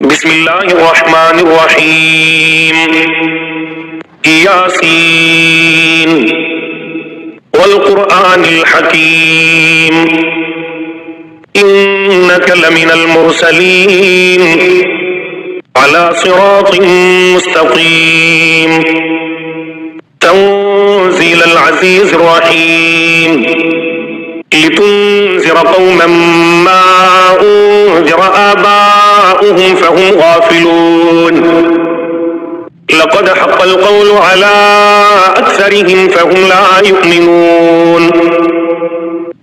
بسم الله الرحمن الرحيم. ياسين والقرآن الحكيم إنك لمن المرسلين على صراط مستقيم تنزيل العزيز الرحيم لتنذر قوما ما أنذر آباؤهم فهم غافلون لقد حق القول على أكثرهم فهم لا يؤمنون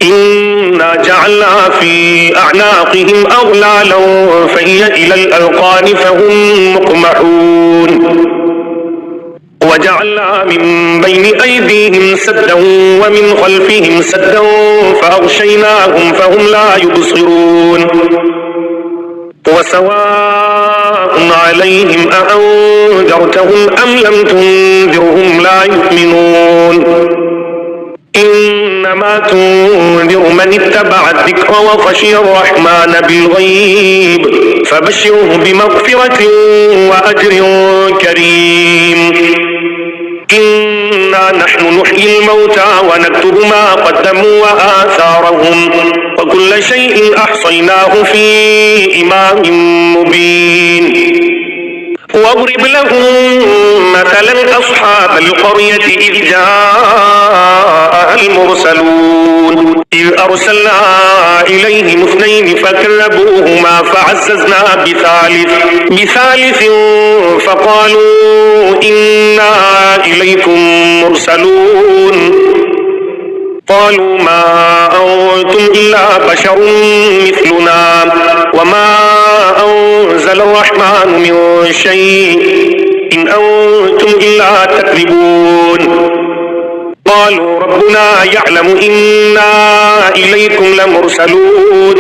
إنا جعلنا في أعناقهم أغلالا فهي إلى الأذقان فهم مقمحون وجعلنا من بين أيديهم سدا ومن خلفهم سدا فأغشيناهم فهم لا يبصرون وسواء عليهم أأنذرتهم أم لم تنذرهم لا يؤمنون إنما تنذر من اتبع الذكر وخشي الرحمن بالغيب فبشره بمغفرة وأجر كريم. إنا نحن نحيي الموتى ونكتب ما قدموا وآثارهم وكل شيء أحصيناه في إمام مبين. واضرب لهم مثلا أصحاب القرية إذ جاءها المرسلون إذ أرسلنا إليهم اثنين فكذبوهما فعززنا بثالث فقالوا إنا إليكم مرسلون قالوا ما أنتم إلا بشر مثلنا وما أنزل الرحمن من شيء إن أنتم إلا تكذبون قالوا ربنا يعلم إنا إليكم لمرسلون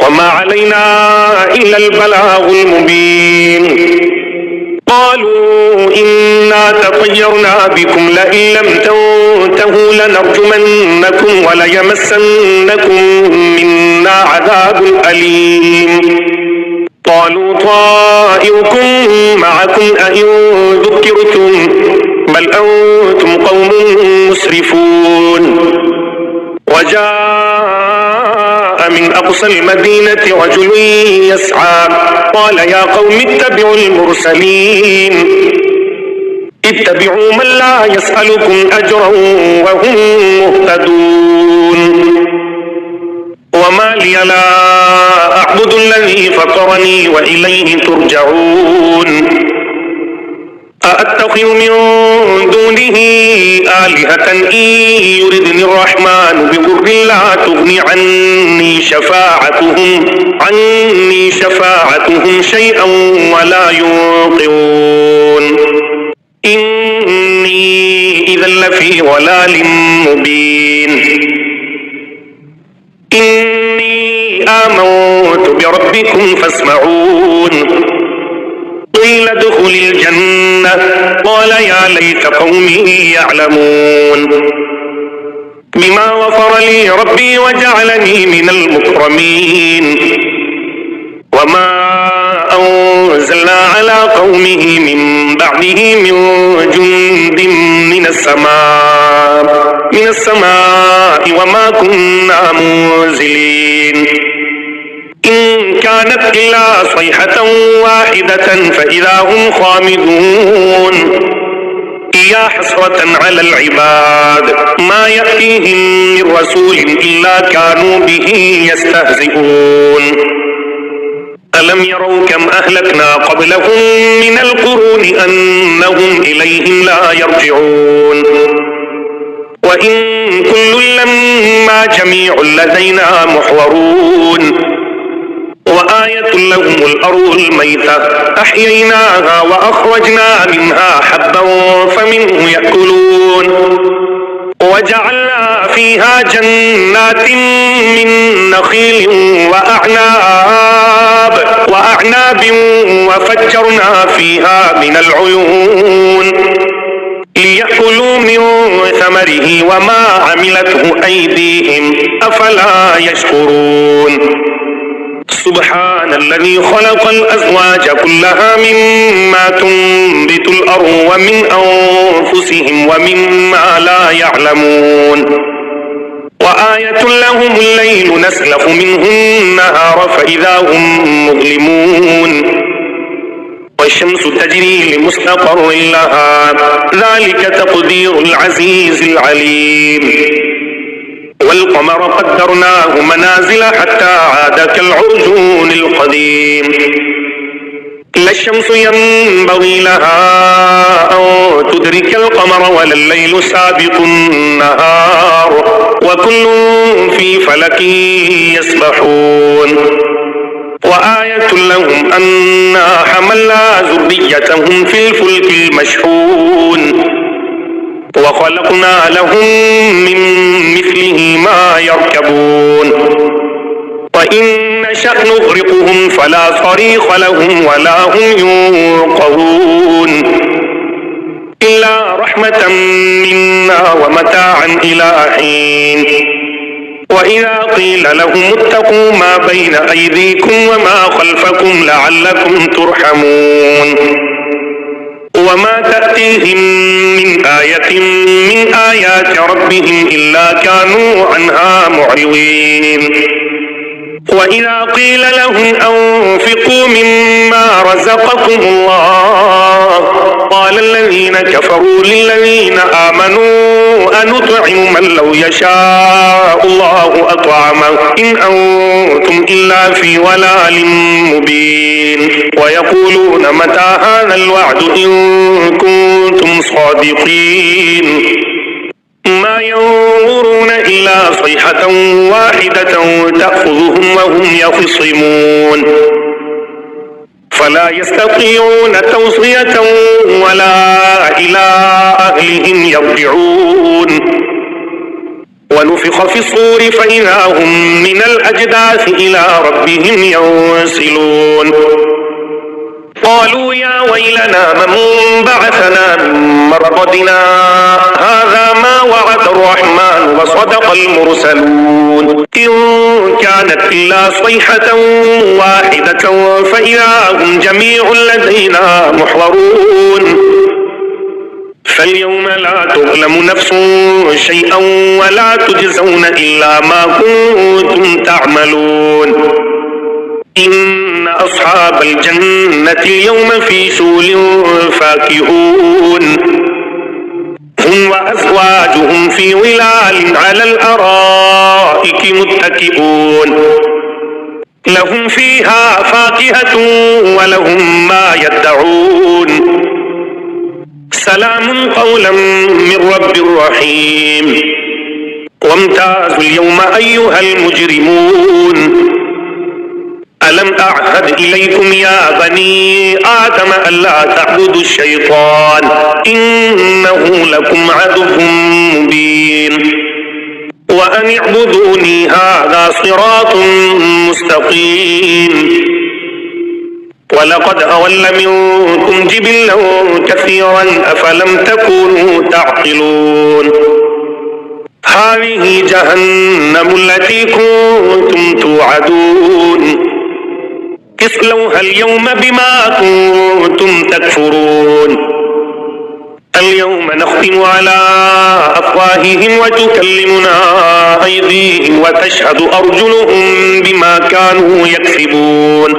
وما علينا إلا البلاغ المبين. قالوا إنا تطيرنا بكم لئن لم تنتهوا لنرجمنكم وليمسنكم منا عذاب أليم. قالوا طائركم معكم أئن ذكرتم بل أنتم قوم مسرفون. وجاء من أقصى المدينة رجل يسعى قال يا قوم اتبعوا المرسلين اتبعوا من لا يسألكم أجرا وهم مهتدون. وما لي لا أعبد الذي فطرني وإليه ترجعون. أأتخذ من دونه آلهة إن يردني الرحمن بضر لا تغني عني شفاعتهم شيئا ولا ينقذون. إني إذا لفي ضلال مبين. إني آمنت بربكم فاسمعون. قيل ادخل الجنة قال يا ليت قومي يعلمون بما غفر لي ربي وجعلني من المكرمين. وما أنزلنا على قومه من بعده من جند من السماء وما كنا منزلين إن كانت إلا صيحة واحدة فإذا هم خامدون. يا حسرة على العباد ما يأتيهم من رسول إلا كانوا به يستهزئون. ألم يروا كم أهلكنا قبلهم من القرون أنهم إليهم لا يرجعون. وإن كل لما جميع لدينا محضرون. وآية لهم الأرض الميتة أحييناها وأخرجنا منها حبا فمنه يأكلون. وجعلنا فيها جنات من نخيل وأعناب وفجرنا فيها من العيون ليأكلوا من ثمره وما عملته أيديهم أفلا يشكرون. سبحان الذي خلق الأزواج كلها مما تنبت الأرض ومن أنفسهم ومما لا يعلمون وآية لهم الليل نسلخ منه النهار فإذا هم مظلمون والشمس تجري لمستقر لها ذلك تقدير العزيز العليم والقمر قدرناه منازل حتى عاد كالعرجون القديم لا الشمس ينبغي لها أن تدرك القمر ولا الليل سابق النهار وكل في فلك يسبحون وآية لهم أنا حملنا ذريتهم في الفلك المشحون وخلقنا لهم من مثله ما يركبون وإن نشأ نغرقهم فلا صريخ لهم ولا هم ينقذون إلا رحمة منا ومتاعا إلى حين وإذا قيل لهم اتقوا ما بين أيديكم وما خلفكم لعلكم ترحمون وما تأتيهم من آية من آيات ربهم إلا كانوا عنها معرضين وإذا قيل لهم أنفقوا مما رزقكم الله قال الذين كفروا للذين آمنوا أنطعم من لو يشاء الله أطعمه إن أنتم إلا في ضلال مبين ويقولون متى هذا الوعد إن كنتم صادقين ما ينظرون إلا صيحة واحدة تأخذهم وهم يخصمون فلا يستطيعون توصية ولا إلى أهلهم يرجعون ونفخ في الصور فإذا هم من الأجداث إلى ربهم ينسلون قالوا يا ويلنا من بعثنا من مرقدنا هذا ما وعد الرحمن وصدق المرسلون إن كانت إلا صيحة واحدة فإذا هم جميع لدينا محضرون فاليوم لا تظلم نفس شيئا ولا تجزون إلا ما كنتم تعملون إن أصحاب الجنة اليوم في شغل فاكهون هم وأزواجهم في ظلال على الأرائك متكئون لهم فيها فاكهة ولهم ما يدعون سلام قولا من رب رحيم وامتازوا اليوم أيها المجرمون ألم أعهد إليكم يا بني آدم ألا تعبدوا الشيطان إنه لكم عدو مبين وأن اعبدوني هذا صراط مستقيم ولقد أضل منكم جبلا كثيرا أفلم تكونوا تعقلون هذه جهنم التي كنتم توعدون اصلوها اليوم بما كنتم تكفرون اليوم نختم على أفواههم وتكلمنا أيديهم وتشهد أرجلهم بما كانوا يكسبون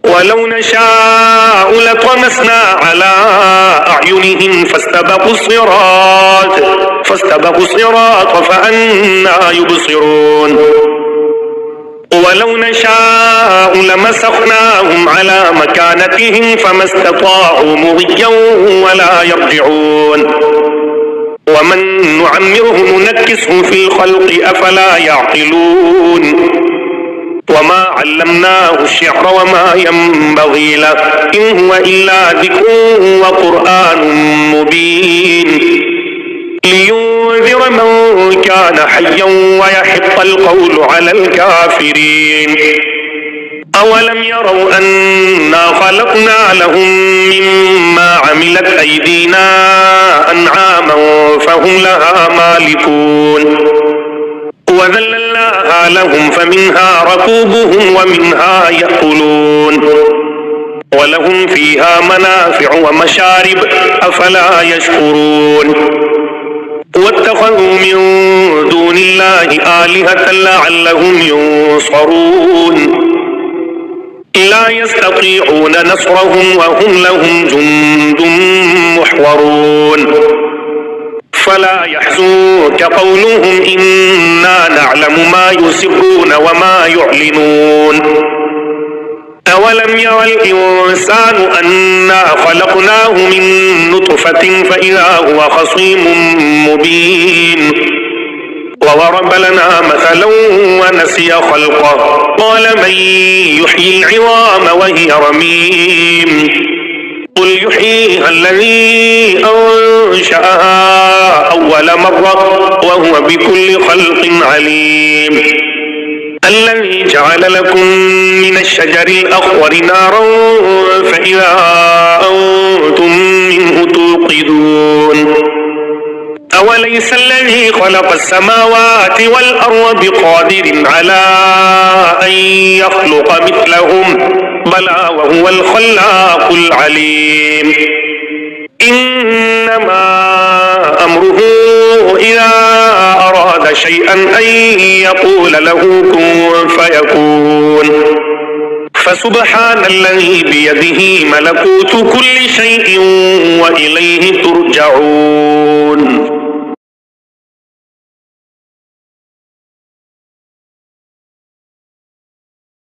ولو نشاء لطمسنا على أعينهم فاستبقوا الصراط فأنى يبصرون ولو نشاء لمسخناهم على مكانتهم فما استطاعوا مضيا ولا يرجعون ومن نعمره ننكسه في الخلق أفلا يعقلون وما علمناه الشعر وما ينبغي له إن هو إلا ذكر وقرآن مبين لينذر من كان حيا ويحق القول على الكافرين أولم يروا أنا خلقنا لهم مما عملت أيدينا أنعاما فهم لها مالكون وذللناها لهم فمنها ركوبهم ومنها يأكلون ولهم فيها منافع ومشارب أفلا يشكرون واتخذوا من دون الله آلهة لعلهم ينصرون لا يستطيعون نصرهم وهم لهم جند محضرون فلا يحزنك قولهم إنا نعلم ما يسرون وما يعلنون أولم ير الإنسان أنا خلقناه من نطفة فإذا هو خصيم مبين وضرب لنا مثلا ونسي خلقه قال من يحيي العظام وهي رميم قل يحييها الذي أنشأها أول مرة وهو بكل خلق عليم الذي جعل لكم من الشجر الأخضر نارا فإذا أنتم منه توقدون أوليس الذي خلق السماوات والأرض بقادر على أن يخلق مثلهم بلى وهو الخلاق العليم إنما أمره إذا أراد شيئا أن يقول له كن فيكون فسبحان الذي بيده ملكوت كل شيء وإليه ترجعون.